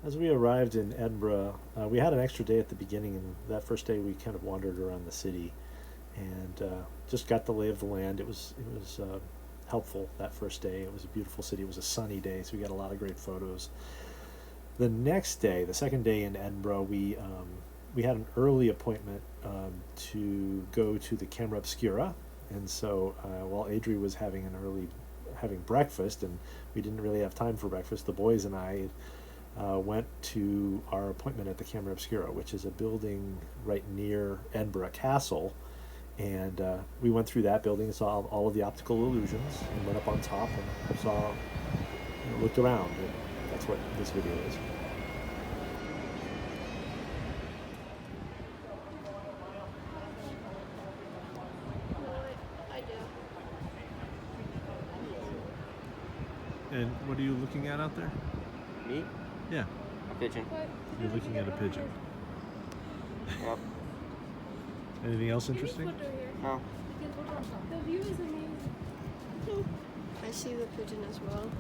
As we arrived in Edinburgh, we had an extra day at the beginning, and that first day we kind of wandered around the city and just got the lay of the land. It was helpful that first day. It was a beautiful city. It was a sunny day, so we got a lot of great photos. The next day, the second day in Edinburgh, we had an early appointment to go to the Camera Obscura, and so while Adri was having breakfast, and we didn't really have time for breakfast, the boys and I went to our appointment at the Camera Obscura, which is a building right near Edinburgh Castle. And we went through that building and saw all of the optical illusions and went up on top and looked around. And that's what this video is. And what are you looking at out there? Me? Yeah, A pigeon. you're looking at a pigeon. Yep. Anything else interesting? No. The view is amazing. I see the pigeon as well.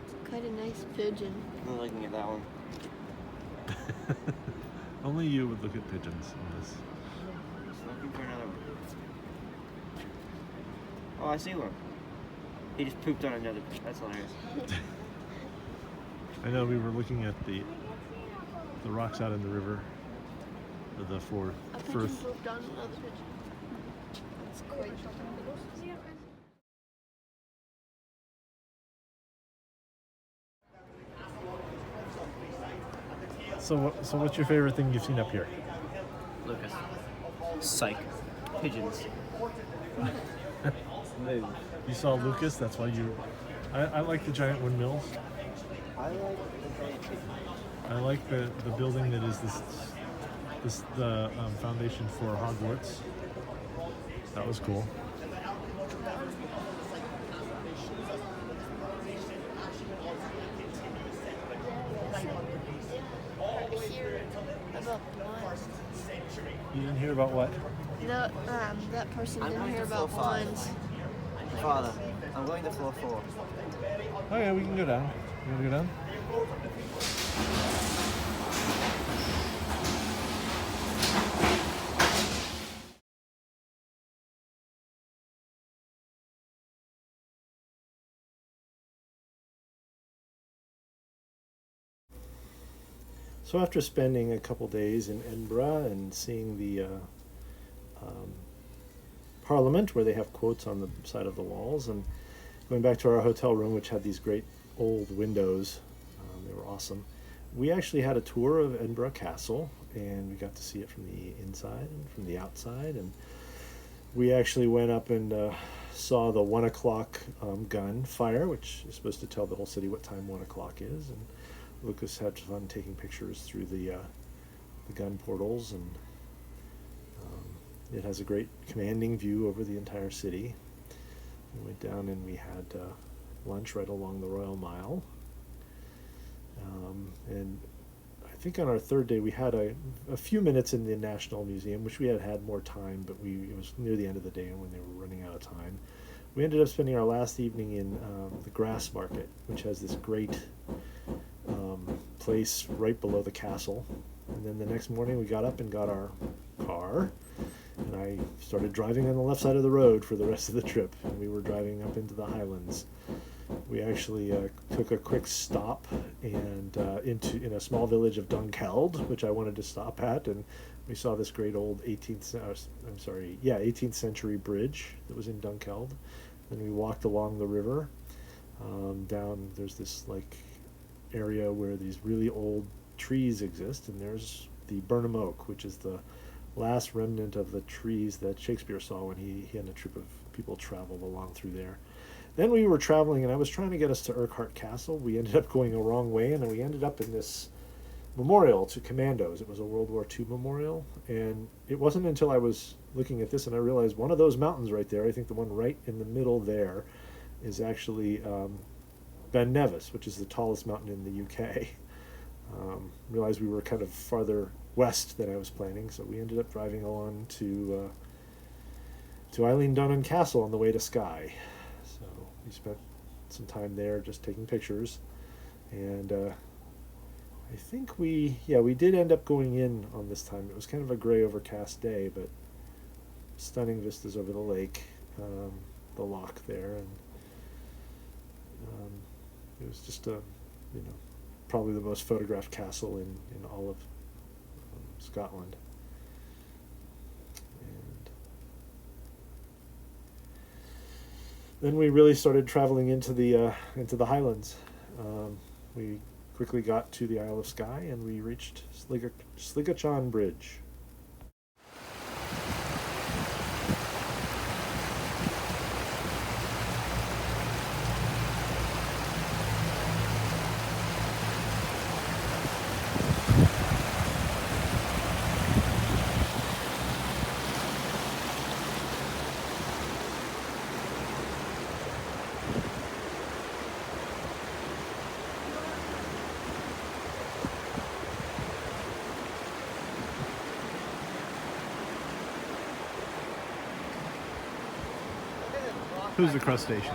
It's quite a nice pigeon. I'm looking at that one. Only you would look at pigeons in this. Just looking for another one. Oh, I see one. He just pooped on another pigeon. That's hilarious. I know we were looking at the rocks out in the river. The A pigeon Firth. pooped on another pigeon. That's quite. So what's your favorite thing you've seen up here? Lucas. Psych. Pigeons. You saw Lucas. That's why you. I like the giant windmills. I like the giant pigeon. I like the building that is the foundation for Hogwarts. That was cool. Hear about wines. You didn't hear about what? That person I'm didn't going hear to about floor five. wines. Father, I'm going to floor 4. Oh yeah, we can go down. You want to go down? So after spending a couple days in Edinburgh and seeing the um, Parliament, where they have quotes on the side of the walls, and going back to our hotel room, which had these great old windows, they were awesome. We actually had a tour of Edinburgh Castle, and we got to see it from the inside and from the outside. And we actually went up and saw the 1 o'clock gun fire, which is supposed to tell the whole city what time 1 o'clock is. And Lucas had fun taking pictures through the gun portals, and it has a great commanding view over the entire city. We went down and we had lunch right along the Royal Mile. And I think on our third day we had a few minutes in the National Museum, which we had more time, but it was near the end of the day when they were running out of time. We ended up spending our last evening in the Grass Market, which has this great place right below the castle. And then the next morning we got up and got our car, and I started driving on the left side of the road for the rest of the trip, and we were driving up into the Highlands. We actually took a quick stop and in a small village of Dunkeld, which I wanted to stop at, and we saw this great old 18th century bridge that was in Dunkeld. Then we walked along the river down. There's this like area where these really old trees exist, and there's the Burnham Oak, which is the last remnant of the trees that Shakespeare saw when he and a troop of people traveled along through there. Then we were traveling, and I was trying to get us to Urquhart Castle. We ended up going a wrong way, and then we ended up in this memorial to commandos. It was a World War II memorial, and it wasn't until I was looking at this and I realized one of those mountains right there, I think the one right in the middle there, is actually Ben Nevis, which is the tallest mountain in the UK. Realized we were kind of farther west than I was planning, so we ended up driving along to Eileen Dunham Castle on the way to Skye. So we spent some time there just taking pictures, and I think we did end up going in on this time. It was kind of a gray overcast day, but stunning vistas over the lake, the loch there, and it was just probably the most photographed castle in all of Scotland. And then we really started traveling into the Highlands. We quickly got to the Isle of Skye, and we reached Sligachan Bridge. Who's the crustacean?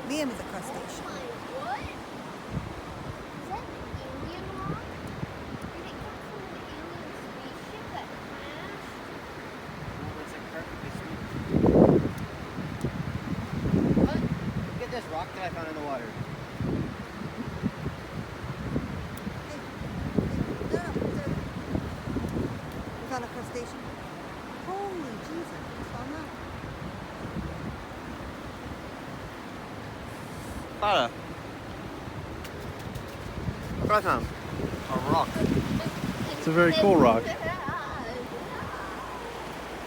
Liam is a crustacean. What? Is that an alien rock? Did it come from an alien spaceship that crashed? Oh, it's like perfectly sweet. What? Look at this rock that I found in the water. We found a crustacean. Holy Jesus, we found that. What I found? A rock. It's a very cool rock.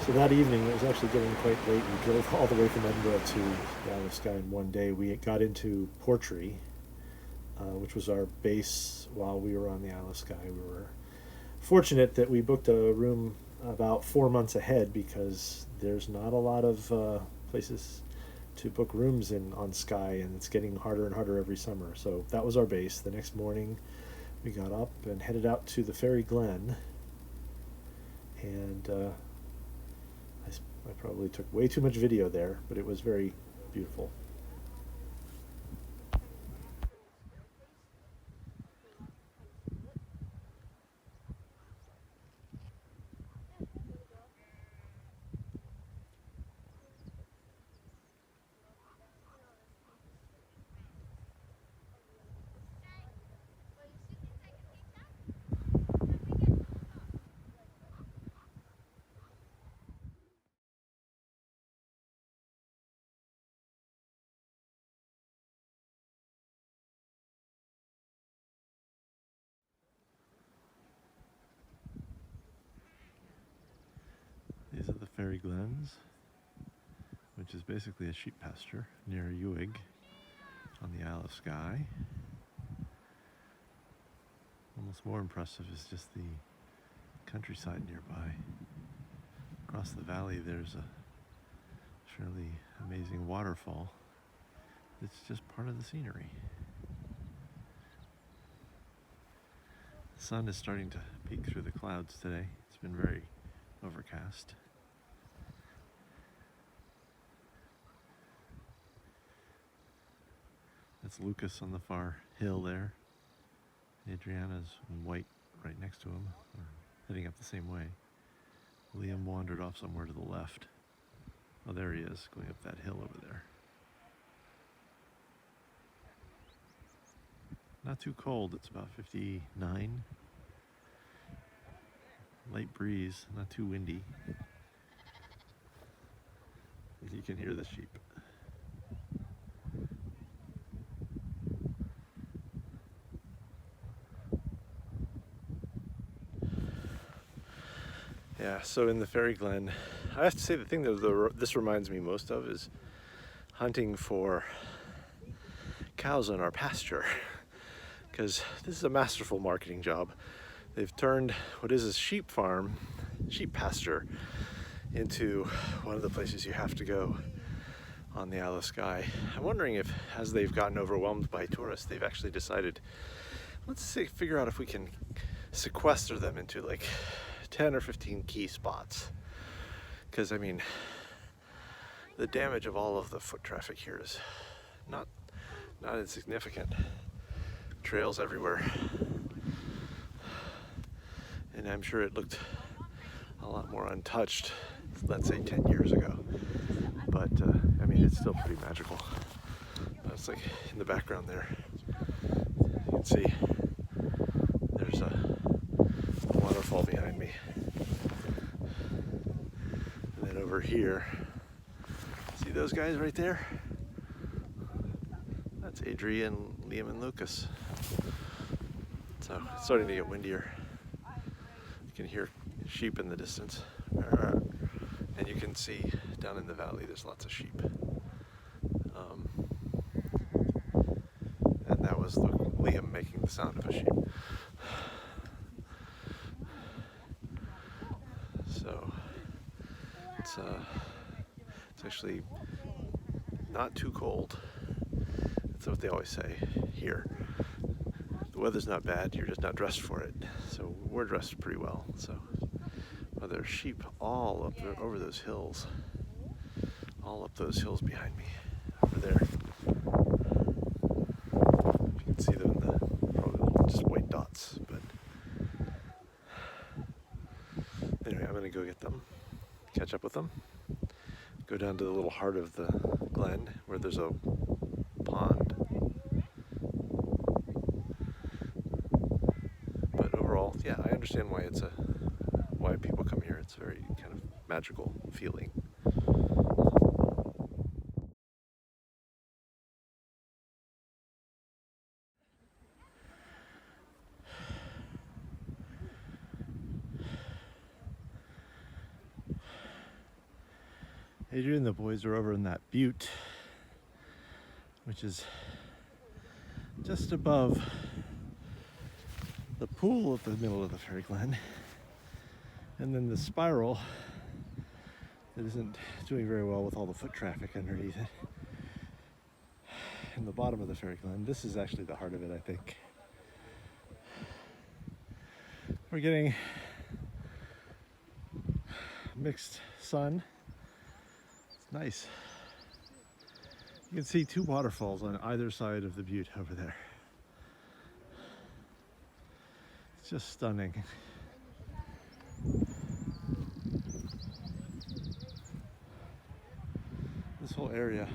So that evening, it was actually getting quite late. We drove all the way from Edinburgh to the Isle of Skye in one day. We got into Portree, which was our base while we were on the Isle of Skye. We were fortunate that we booked a room about 4 months ahead, because there's not a lot of places to book rooms on Skye, and it's getting harder and harder every summer. So that was our base. The next morning we got up and headed out to the Fairy Glen, and I probably took way too much video there, but it was very beautiful. These are the Fairy Glens, which is basically a sheep pasture near Uig on the Isle of Skye. Almost more impressive is just the countryside nearby. Across the valley there's a fairly amazing waterfall. It's just part of the scenery. The sun is starting to peek through the clouds today. It's been very overcast. That's Lucas on the far hill there. Adriana's in white right next to him, or heading up the same way. Liam wandered off somewhere to the left. Oh, there he is, going up that hill over there. Not too cold, it's about 59. Light breeze, not too windy. You can hear the sheep. Yeah, so in the Fairy Glen, I have to say the thing that this reminds me most of is hunting for cows on our pasture, because this is a masterful marketing job. They've turned what is a sheep farm, sheep pasture, into one of the places you have to go on the Isle of Skye. I'm wondering if, as they've gotten overwhelmed by tourists, they've actually decided, figure out if we can sequester them into like 10 or 15 key spots. Because, I mean, the damage of all of the foot traffic here is not insignificant. Trails everywhere. And I'm sure it looked a lot more untouched, let's say 10 years ago. But I mean, it's still pretty magical. It's like in the background there, you can see there's a waterfall behind me. And then over here, see those guys right there? That's Adrian, Liam, and Lucas. So it's starting to get windier. You can hear sheep in the distance. And you can see down in the valley there's lots of sheep. And that was Liam making the sound of a sheep. So it's actually not too cold. That's what they always say here. The weather's not bad, you're just not dressed for it. So we're dressed pretty well. So there's sheep all up there, over those hills. All up those hills behind me. Over there. You can see them in the probably just white dots, but anyway, I'm gonna go get them, catch up with them, go down to the little heart of the glen where there's a pond. But overall, yeah, I understand why why people come here. It's a very kind of magical feeling. Adrian and the boys are over in that butte, which is just above the pool at the middle of the Fairy Glen, and then the spiral that isn't doing very well with all the foot traffic underneath it. In the bottom of the Fairy Glen, this is actually the heart of it, I think. We're getting mixed sun. It's nice. You can see two waterfalls on either side of the butte over there. It's just stunning. This whole area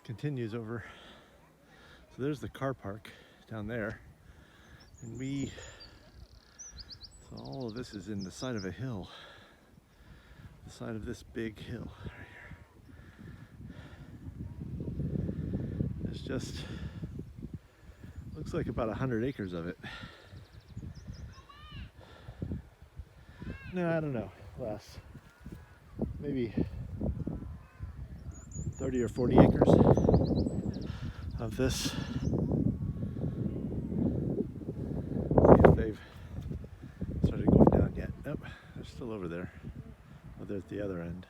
continues over. So there's the car park down there. And so all of this is in the side of a hill. The side of this big hill right here. There's just, looks like about 100 acres of it. No, I don't know, less. Maybe 30 or 40 acres of this. See if they've started going down yet. Nope, they're still over there. Oh, they're at the other end.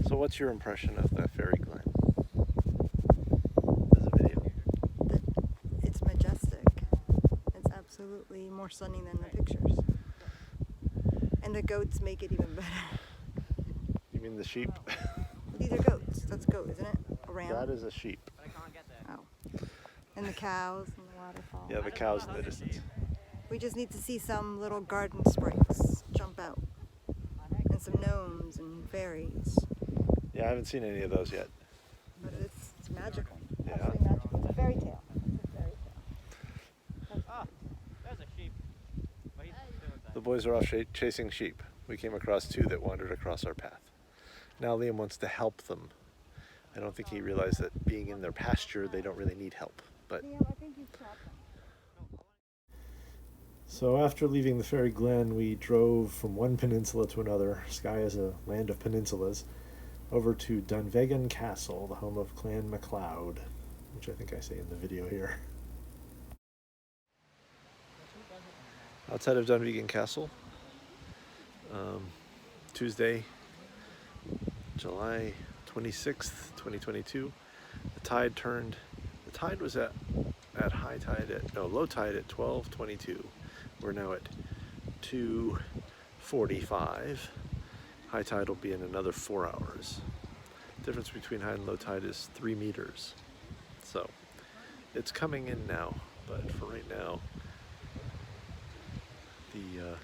So what's your impression of the Fairy Glen? As a video. It's majestic. It's absolutely more stunning than the pictures. And the goats make it even better. You mean the sheep? These are goats. That's goat, isn't it? A ram? That is a sheep. Oh. And the cows and the waterfall. Yeah, the cows in the distance. We just need to see some little garden sprites jump out. And some gnomes and fairies. Yeah, I haven't seen any of those yet. But it's magical. Yeah. Absolutely magical. It's a fairy tale. It's a fairy tale. Oh, there's a sheep. But he's doing that. The boys are off chasing sheep. We came across two that wandered across our path. Now Liam wants to help them. I don't think he realized that being in their pasture, they don't really need help. But Liam, I think you trapped them. So after leaving the Fairy Glen, we drove from one peninsula to another. Skye is a land of peninsulas. Over to Dunvegan Castle, the home of Clan MacLeod, which I think I say in the video here. outside of Dunvegan Castle, Tuesday, July 26th, 2022, the tide turned. The tide was at high tide at, no, low tide at 12:22. We're now at 2:45. High tide will be in another 4 hours. The difference between high and low tide is 3 meters. So it's coming in now, but for right now, the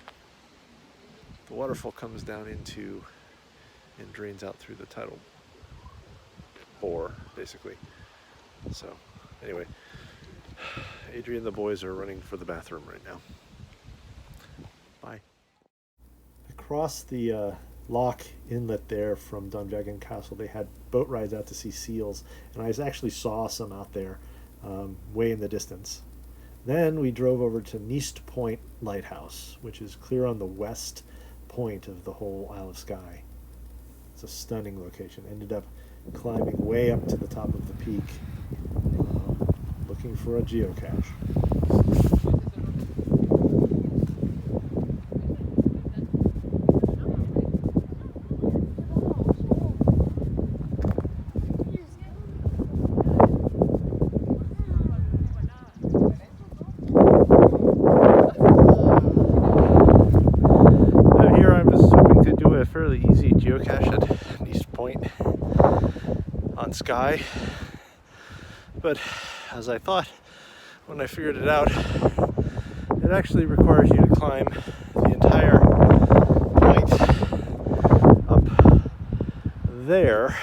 waterfall comes down into and drains out through the tidal bore, basically. So, anyway, Adrian and the boys are running for the bathroom right now. Bye. Across the loch inlet there from Dunvegan Castle, they had boat rides out to see seals, and I actually saw some out there way in the distance. Then we drove over to Neast Point Lighthouse, which is clear on the west point of the whole Isle of Skye. It's a stunning location. Ended up climbing way up to the top of the peak, looking for a geocache. Fairly easy geocache at Neast Point on Skye, but as I thought when I figured it out, it actually requires you to climb the entire point up there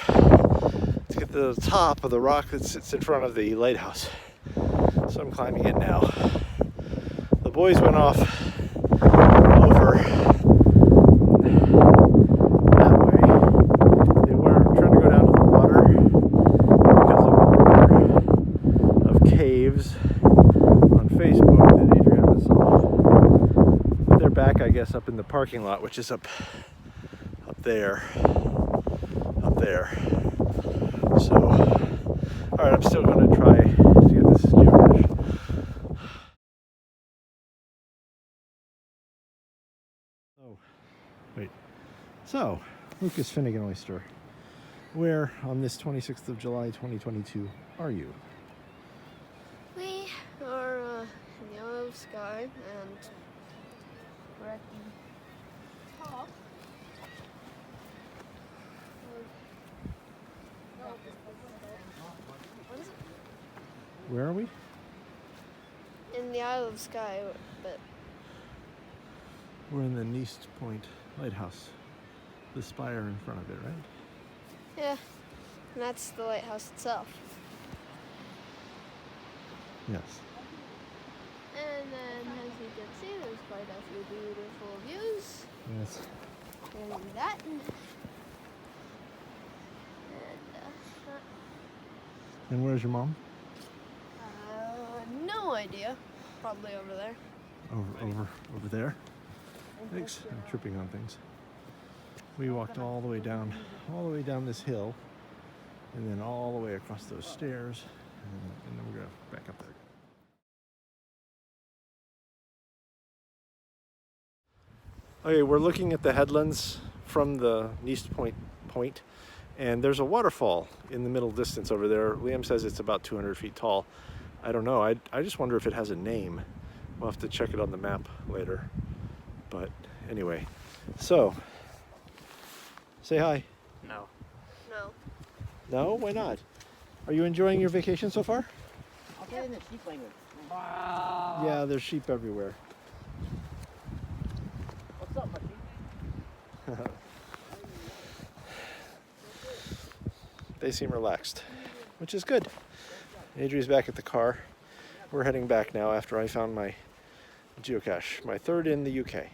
to get to the top of the rock that sits in front of the lighthouse. So I'm climbing it now. The boys went off over on Facebook that Adrian saw. They're back, I guess, up in the parking lot, which is up there. So, all right, I'm still going to try to get this geocache. Oh, wait. So, Lucas Finnegan Oyster, where on this 26th of July, 2022, are you? We are in the Isle of Skye, and we're at the top. What is it? Where are we? In the Isle of Skye, but We're in the Neast Point Lighthouse. The spire in front of it, right? yeah, and that's the lighthouse itself. Yes. And then, as you can see, there's quite a few beautiful views. Yes. There's that. And where's your mom? No idea. Probably over there. Over there? Thanks. I'm tripping on things. We walked all the way down this hill, and then all the way across those stairs, and then we're gonna back up there. Okay, we're looking at the headlands from the Neast Point, and there's a waterfall in the middle distance over there. Liam says it's about 200 feet tall. I don't know. I just wonder if it has a name. We'll have to check it on the map later. But anyway, so say hi. No. No. No? Why not? Are you enjoying your vacation so far? I'll get in the sheep language. Yeah, there's sheep everywhere. What's up, my sheep? They seem relaxed, which is good. Adri's back at the car. We're heading back now after I found my geocache, my third in the UK.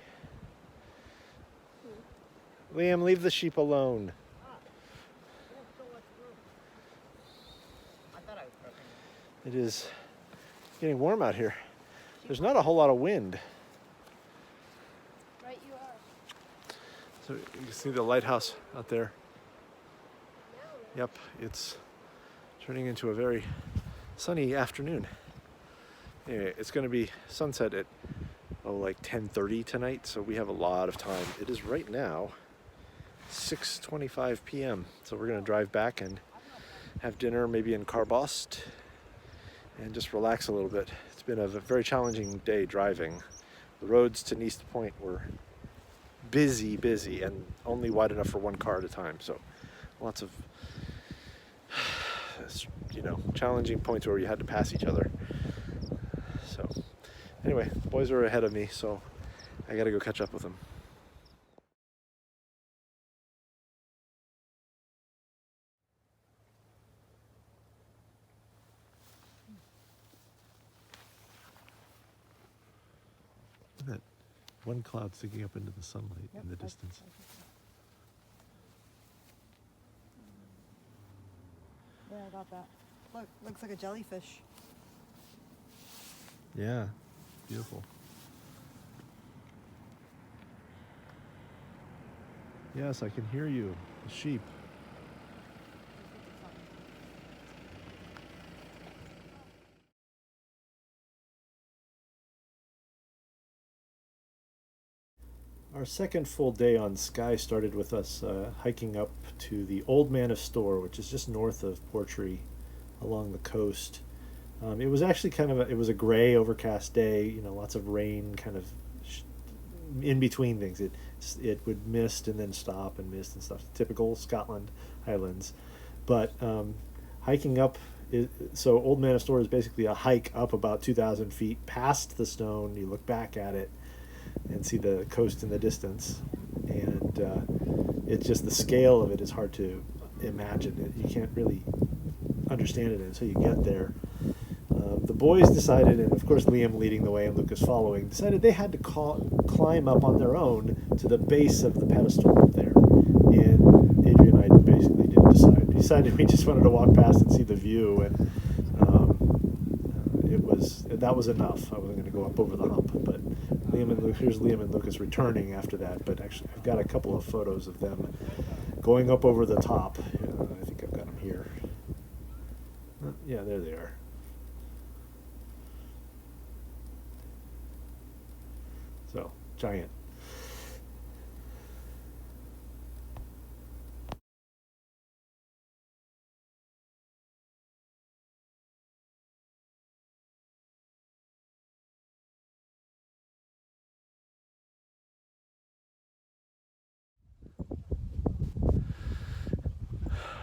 Liam, leave the sheep alone. It is getting warm out here. There's not a whole lot of wind. Right, you are. So you can see the lighthouse out there. Yep, it's turning into a very sunny afternoon. Anyway, it's going to be sunset at like 10:30 tonight, so we have a lot of time. It is right now 6:25 p.m. So we're going to drive back and have dinner, maybe in Carbost, and just relax a little bit. It's been a very challenging day driving. The roads to Neast Point were busy, and only wide enough for one car at a time. So lots of you know, challenging points where you had to pass each other. So anyway, the boys are ahead of me, so I gotta go catch up with them. Look at that one cloud sticking up into the sunlight in the distance. Yeah, I got that. Look, looks like a jellyfish. Yeah, beautiful. Yes, I can hear you. The sheep. Our second full day on Skye started with us hiking up to the Old Manor Store, which is just north of Portree along the coast. It was actually it was a gray, overcast day, you know, lots of rain kind of in between things. It would mist and then stop and mist and stuff. Typical Scotland Highlands. But hiking up, so Old Manor Store is basically a hike up about 2,000 feet past the stone. You look back at it and see the coast in the distance, and it's just the scale of it is hard to imagine. You can't really understand it until you get there. The boys decided, and of course Liam leading the way and Lucas following, decided they had to climb up on their own to the base of the pedestal up there. And Adrian and I basically didn't decide. We decided we just wanted to walk past and see the view, and that was enough. I wasn't going to go up over the hump, but here's Liam and Lucas returning after that. But actually, I've got a couple of photos of them going up over the top. I think I've got them here. Yeah, there they are. So, giant.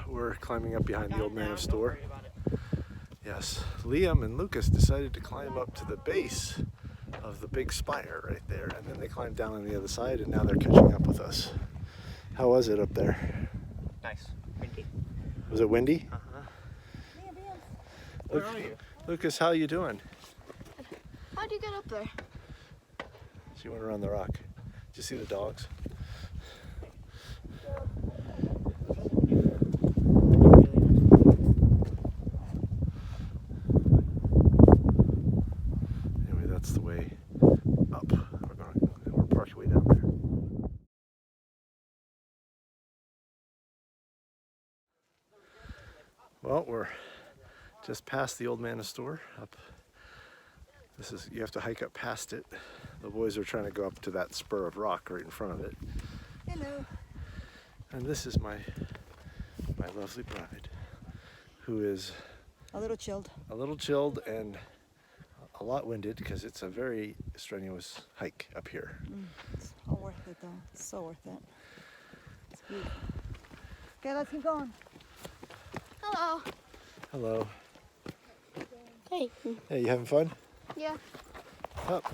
We're climbing up behind the Old Manor Store. Yes, Liam and Lucas decided to climb up to the base of the big spire right there, and then they climbed down on the other side, and now they're catching up with us. How was it up there? Nice. Windy. Was it windy? Uh-huh. Where are you? Lucas, how you doing? How'd you get up there? She went around the rock. Did you see the dogs? Anyway, that's the way up. We're parked way down there. Well, we're just past the Old Manor Store. Up. You have to hike up past it. The boys are trying to go up to that spur of rock right in front of it. Hello. And this is my lovely bride, who is A little chilled. and a lot winded because it's a very strenuous hike up here. It's all worth it though. It's so worth it. It's beautiful. Okay, let's keep going. Hello. Hello. Hey. Hey, you having fun? Yeah. Up.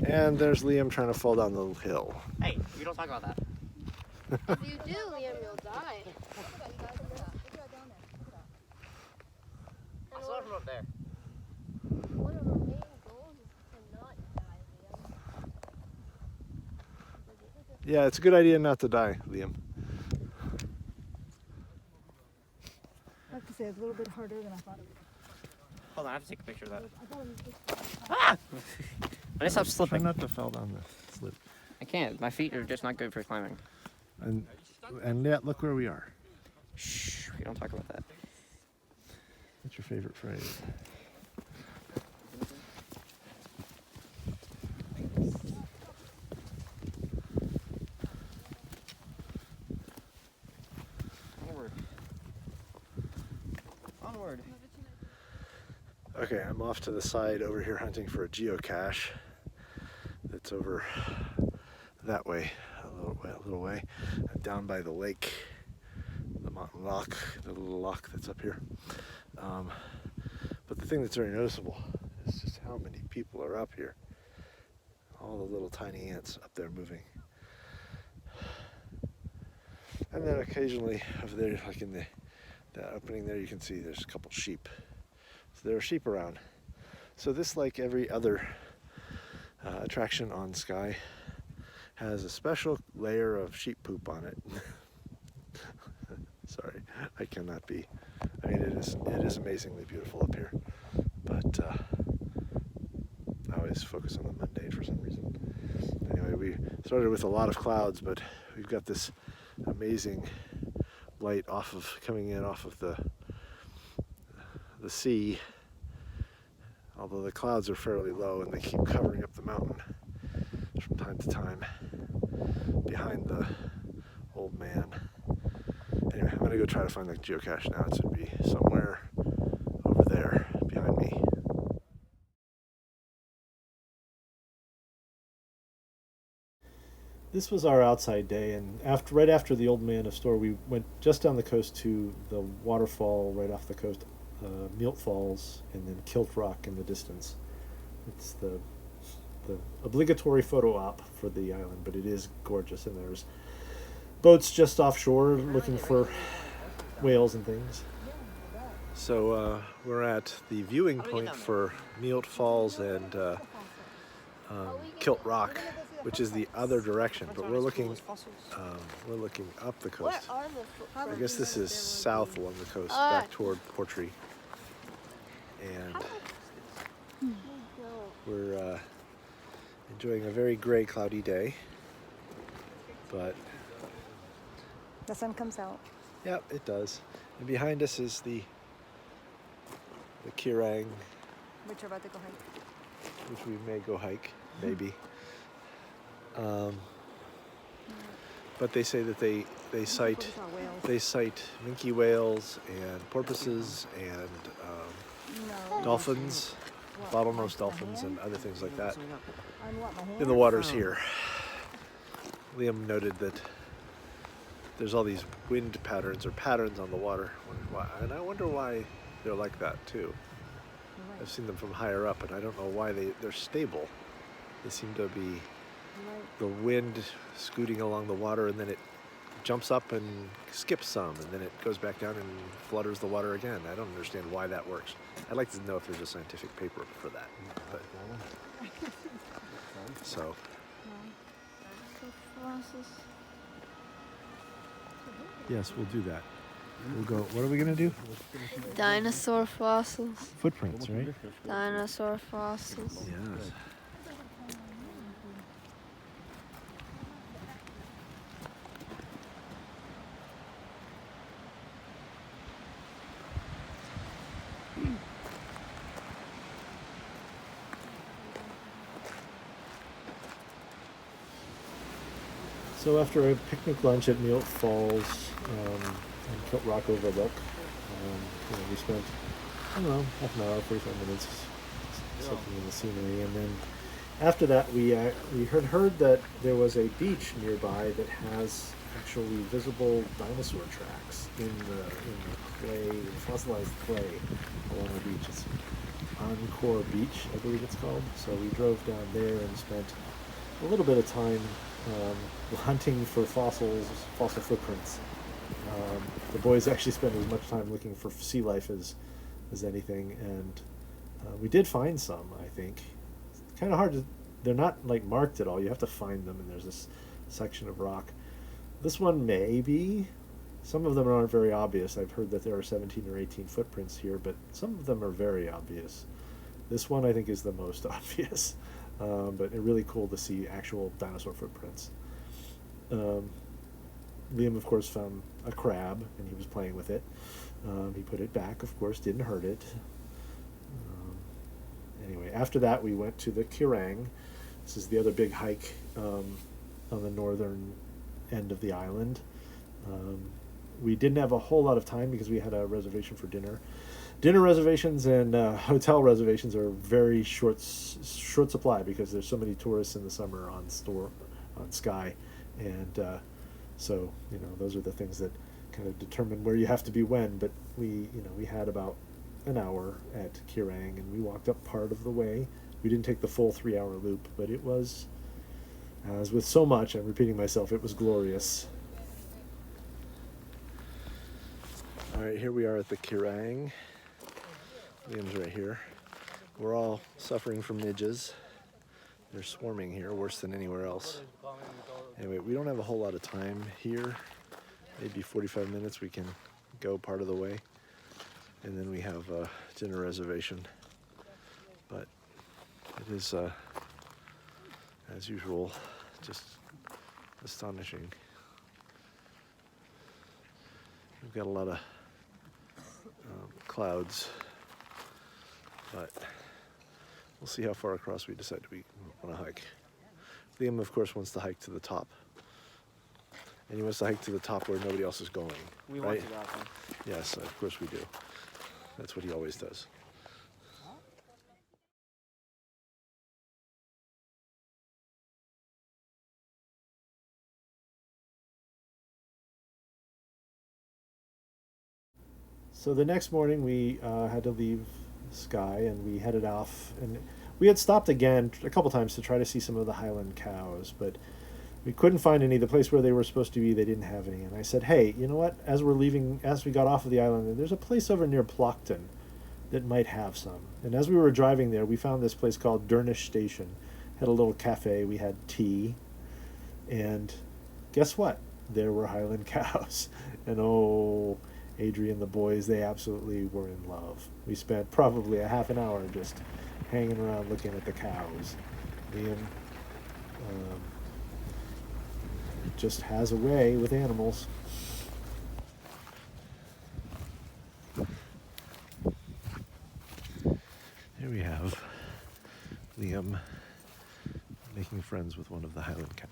And there's Liam trying to fall down the hill. Hey, we don't talk about that. If you do, Liam, you'll die. I saw it from up there. One of our main goals is to not die, Liam. Yeah, it's a good idea not to die, Liam. I have to say, it's a little bit harder than I thought it would be. Hold on, I have to take a picture of that. Ah! I just stop Try slipping. not to fall down the slip. I can't. My feet are just not good for climbing. And yet, look where we are. Shh, we don't talk about that. What's your favorite phrase? Onward. Onward. Okay, I'm off to the side over here hunting for a geocache that's over that way, a little way, down by the lake, the lock, the little lock that's up here. But the thing that's very noticeable is just how many people are up here. All the little tiny ants up there moving. And then occasionally over there, like in that opening there, you can see there's a couple sheep. So there are sheep around. So this, like every other attraction on Skye, has a special layer of sheep poop on it. Sorry, I cannot be. I mean, it is amazingly beautiful up here, but I always focus on the mundane for some reason. Anyway, we started with a lot of clouds, but we've got this amazing light coming in off of the sea. Although the clouds are fairly low and they keep covering up the mountain from time to time behind the old man. Anyway, I'm gonna go try to find the geocache now. It should be somewhere over there behind me. This was our outside day, and right after the Old Man of Store, we went just down the coast to the waterfall right off the coast, Milt Falls, and then Kilt Rock in the distance. It's the obligatory photo op for the island, but it is gorgeous, and there's boats just offshore looking for whales and things. So we're at the viewing point for Milt Falls and Kilt Rock, which is the other direction, but we're looking up the coast. I guess this is south along the coast, back toward Portree, and we're enjoying a very gray, cloudy day, but The sun comes out. yeah, it does. And behind us is the Kirang, Which are about to go hike. which we may go hike, maybe. But they say that they cite Those are whales. they cite minke whales and porpoises and No. dolphins, bottlenose dolphins, and other things like that On what, my hand? in the waters here. Liam noted that there's all these wind patterns or patterns on the water, and I wonder why they're like that too. Right. I've seen them from higher up, and I don't know why they're stable. They seem to be Right. the wind scooting along the water, and then it jumps up and skips some, and then it goes back down and flutters the water again. I don't understand why that works. I'd like to know if there's a scientific paper for that. But, so, yes, we'll do that. We'll go, what are we going to do? Dinosaur fossils. Footprints, right? Dinosaur fossils. Yes. So after a picnic lunch at Milt Falls and Kilt Rock Overlook, we spent, I don't know, half an hour, 45 minutes soaking in the scenery, and then after that we had heard that there was a beach nearby that has actually visible dinosaur tracks in the clay, in fossilized clay along the beach. It's Encore Beach, I believe it's called. So we drove down there and spent a little bit of time hunting for fossil footprints. The boys actually spent as much time looking for sea life as anything, and we did find some, I think. It's kind of hard to, they're not like marked at all. You have to find them, and there's this section of rock. This one maybe. Some of them aren't very obvious. I've heard that there are 17 or 18 footprints here, but some of them are very obvious. This one I think is the most obvious. But it's really cool to see actual dinosaur footprints. Liam, of course, found a crab, and he was playing with it. He put it back, of course, didn't hurt it. Anyway, after that, we went to the Kirang. This is the other big hike on the northern end of the island. We didn't have a whole lot of time because we had a reservation for dinner. Dinner reservations and hotel reservations are very short supply because there's so many tourists in the summer on Skye, and so those are the things that kind of determine where you have to be when, but we had about an hour at Kirang, and we walked up part of the way. We didn't take the full 3-hour loop, but it was, as with so much, I'm repeating myself, it was glorious. All right, here we are at the Kirang. Liam's right here. We're all suffering from midges. They're swarming here, worse than anywhere else. Anyway, we don't have a whole lot of time here. Maybe 45 minutes we can go part of the way. And then we have a dinner reservation. But it is, as usual, just astonishing. We've got a lot of clouds, but we'll see how far across we decide we want to hike. Liam, of course, wants to hike to the top. And he wants to hike to the top where nobody else is going. We right? want to go out there. Yes, of course we do. That's what he always does. So the next morning we had to leave Skye, and we headed off, and we had stopped again a couple times to try to see some of the Highland cows, but we couldn't find any. The place where they were supposed to be, they didn't have any. And I said, hey, you know what, as we got off of the island, there's a place over near Plockton that might have some. And as we were driving there, we found this place called Durnish Station. Had a little cafe, we had tea, and guess what, there were Highland cows. And oh, Adrian and the boys, they absolutely were in love. We spent probably a half an hour just hanging around looking at the cows. Liam just has a way with animals. Here we have Liam making friends with one of the Highland cows.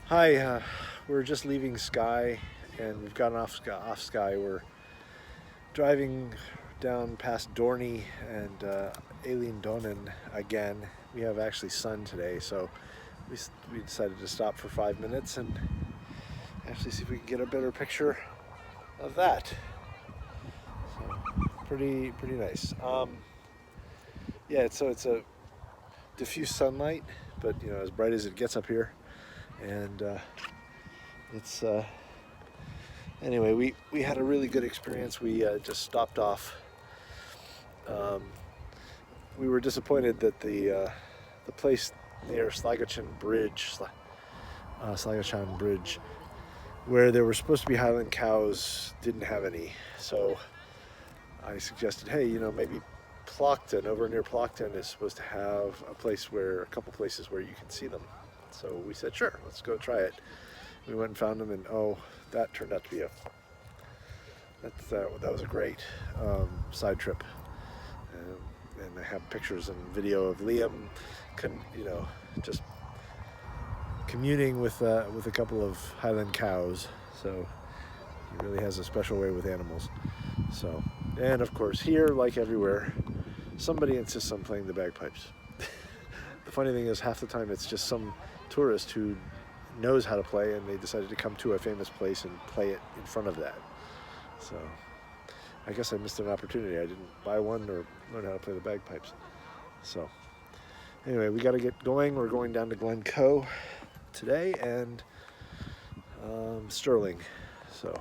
Hi, we're just leaving Skye, and we've gotten off Skye. We're driving down past Dorney and Aileen Donan again. We have actually sun today, so we decided to stop for 5 minutes and actually see if we can get a better picture of that. So pretty nice. Yeah, so it's a diffuse sunlight, but as bright as it gets up here. And it's anyway, we had a really good experience. We just stopped off. We were disappointed that the place near Slagachan Bridge, where there were supposed to be Highland cows, didn't have any. So I suggested, hey, maybe Plockton, over near Plockton, is supposed to have a couple places where you can see them. So we said, sure, let's go try it. We went and found them, and that turned out to be that was a great side trip. And I have pictures and video of Liam, just communing with a couple of Highland cows. So he really has a special way with animals. So, and of course here, like everywhere, somebody insists on playing the bagpipes. The funny thing is, half the time it's just some tourist who knows how to play, and they decided to come to a famous place and play it in front of that. So I guess I missed an opportunity. I didn't buy one or learn how to play the bagpipes. So anyway, we got to get going. We're going down to Glencoe today and Stirling. So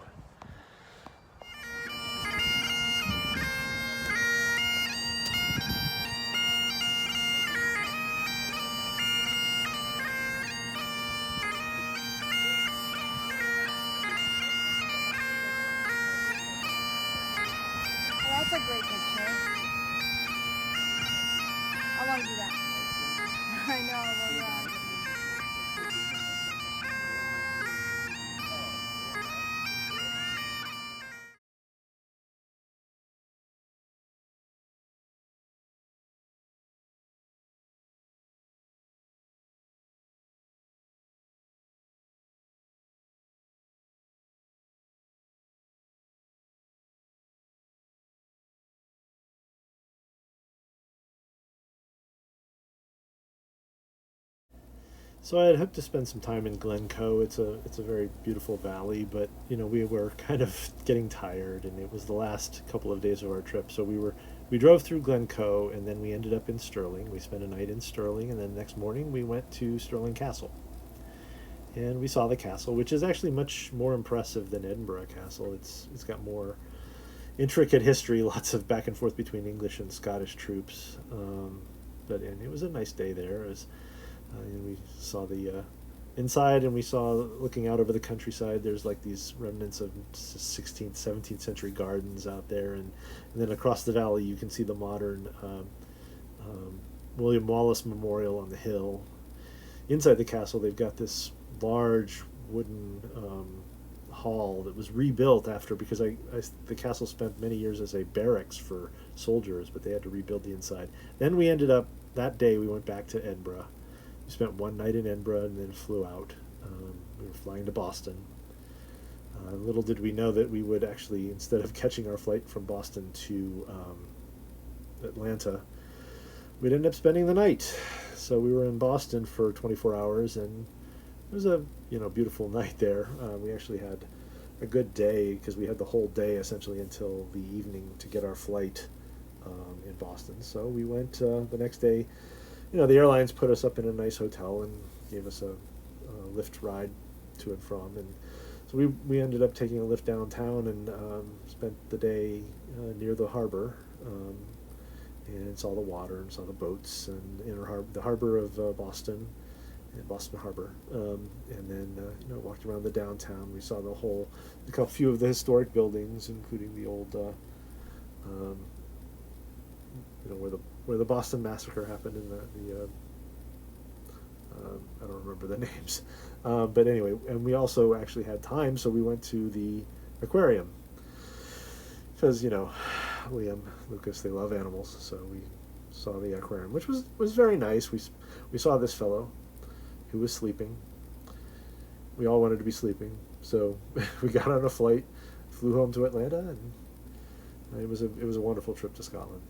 That's a great picture. I want to do that. I know. Well, yeah. So I had hoped to spend some time in Glencoe. It's a very beautiful valley, but we were kind of getting tired, and it was the last couple of days of our trip. So we drove through Glencoe, and then we ended up in Stirling. We spent a night in Stirling, and then the next morning we went to Stirling Castle, and we saw the castle, which is actually much more impressive than Edinburgh Castle. It's got more intricate history, lots of back and forth between English and Scottish troops. And it was a nice day there. We saw the inside, and we saw, looking out over the countryside, there's like these remnants of 16th, 17th century gardens out there, and then across the valley you can see the modern William Wallace Memorial on the hill. Inside the castle, they've got this large wooden hall that was rebuilt after, because the castle spent many years as a barracks for soldiers, but they had to rebuild the inside. Then we ended up, that day we went back to Edinburgh. We spent one night in Edinburgh and then flew out. We were flying to Boston. Little did we know that we would actually, instead of catching our flight from Boston to Atlanta, we'd end up spending the night. So we were in Boston for 24 hours, and it was a beautiful night there. We actually had a good day because we had the whole day essentially until the evening to get our flight in Boston. So we went the next day. The airlines put us up in a nice hotel and gave us a lift ride to and from, and so we ended up taking a lift downtown and spent the day near the harbor, and saw the water and saw the boats and the harbor of Boston, and Boston Harbor, and then walked around the downtown. We saw a few of the historic buildings, including the old where the Boston Massacre happened, in the I don't remember the names, but anyway, and we also actually had time, so we went to the aquarium, because Liam, Lucas, they love animals, so we saw the aquarium, which was very nice. We saw this fellow who was sleeping. We all wanted to be sleeping, so we got on a flight, flew home to Atlanta, and it was a wonderful trip to Scotland.